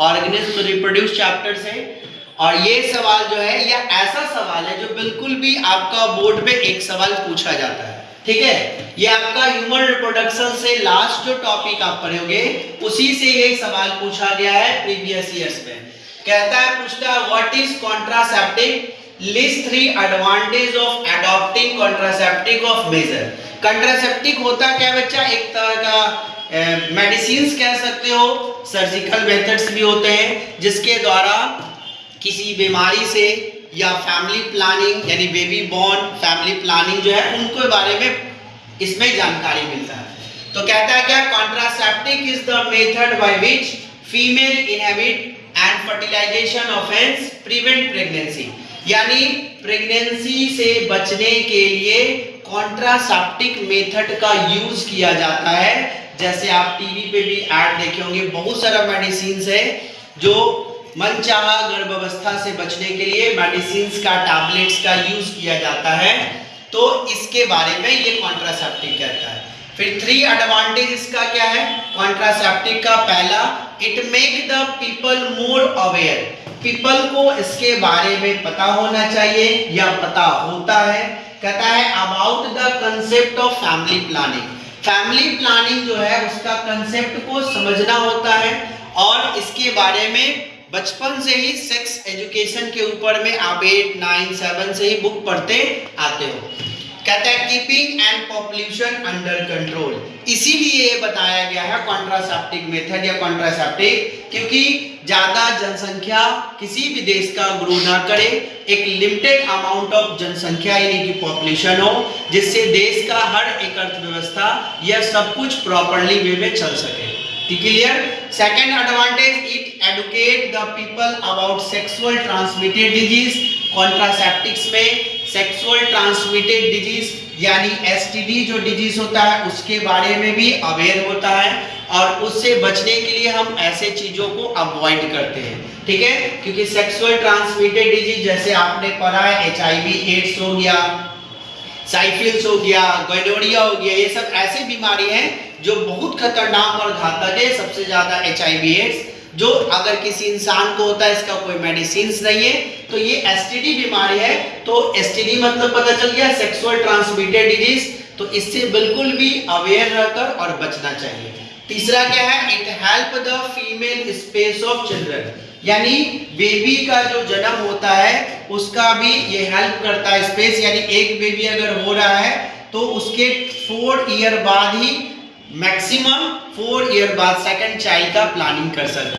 Organism reproduce chapter से। और ये सवाल जो है यह ऐसा सवाल है जो बिल्कुल भी आपका बोर्ड पे एक सवाल पूछा जाता है, ठीक है। ये आपका ह्यूमन रिप्रोडक्शन से लास्ट जो टॉपिक आप पढ़ोगे उसी से ये सवाल पूछा गया है प्रीवियस ईयर्स में। कहता है, पूछता है what is contraceptive, list 3 advantage of adopting contraceptive of measure. Contraceptive होता क्या बच्चा, एक तरह का मेडिसिन्स कह सकते हो, सर्जिकल मेथड्स भी होते हैं जिसके द्वारा किसी बीमारी से या फैमिली प्लानिंग यानी बेबी बॉर्न फैमिली प्लानिंग जो है उनको बारे में इसमें जानकारी मिलता है। तो कहता है क्या, contraceptive is the method by which female inhibit and fertilisation of eggs prevent pregnancy. यानी प्रेगनेंसी से बचने के लिए कॉन्ट्रासेप्टिव मेथड का यूज किया जाता है। जैसे आप टीवी पे भी ऐड देखे होंगे, बहुत सारा मेडिसिन्स है जो मनचाहा गर्भावस्था से बचने के लिए मेडिसिन्स का टैबलेट्स का यूज किया जाता है। तो इसके बारे में ये कॉन्ट्रासेप्टिव कहता है। फिर 3 एडवांटेज इसका क्या है कॉन्ट्रासेप्टिव का। पहला, it make the people more aware. People को इसके बारे में पता होना चाहिए या पता होता है। कहता है about the concept of family planning. Family planning जो है उसका कंसेप्ट को समझना होता है और इसके बारे में बचपन से ही सेक्स एजुकेशन के ऊपर में आप 8, 9, 7 से ही बुक पढ़ते आते हो। कहता है keeping and population under control. इसीलिए ये बताया गया है कॉन्ट्रासेप्टिव मेथड या कॉन्ट्रासेप्टिव, क्योंकि ज्यादा जनसंख्या किसी भी देश का ग्रो ना करे, एक लिमिटेड अमाउंट ऑफ जनसंख्या यानी कि पॉपुलेशन हो, जिससे देश का हर एक अर्थव्यवस्था यह सब कुछ प्रॉपर्ली वे में चल सके। Clear. Second advantage, it educate the people about sexual transmitted disease. Contraceptives में सेक्सुअल ट्रांसमिटेड डिजीज यानी एसटीडी जो डिजीज होता है उसके बारे में भी अवेयर होता है और उससे बचने के लिए हम ऐसे चीजों को अवॉइड करते हैं, ठीक है। क्योंकि सेक्सुअल ट्रांसमिटेड डिजीज जैसे आपने पढ़ा है HIV एड्स हो गया, साइफिलिस हो गया, गोनोरिया हो गया, ये सब ऐसी बीमारी है जो बहुत खतरनाक और घातक है। सबसे ज्यादा HIV एड्स जो अगर किसी इंसान को होता है इसका कोई मेडिसिन नहीं है, तो ये एसटीडी बीमारी है। तो एसटीडी मतलब पता चल गया सेक्सुअल ट्रांसमिटेड डिजीज, तो इससे बिल्कुल भी अवेयर रहकर और बचना चाहिए। तीसरा क्या है, it help the female space of children. यानी बेबी का जो जन्म होता है उसका भी ये हेल्प करता है स्पेस। यानी एक बेबी अगर हो रहा है तो उसके 4 ईयर बाद ही मैक्सिमम 4 ईयर बाद सेकंड चाइल्ड का प्लानिंग कर सकते हैं।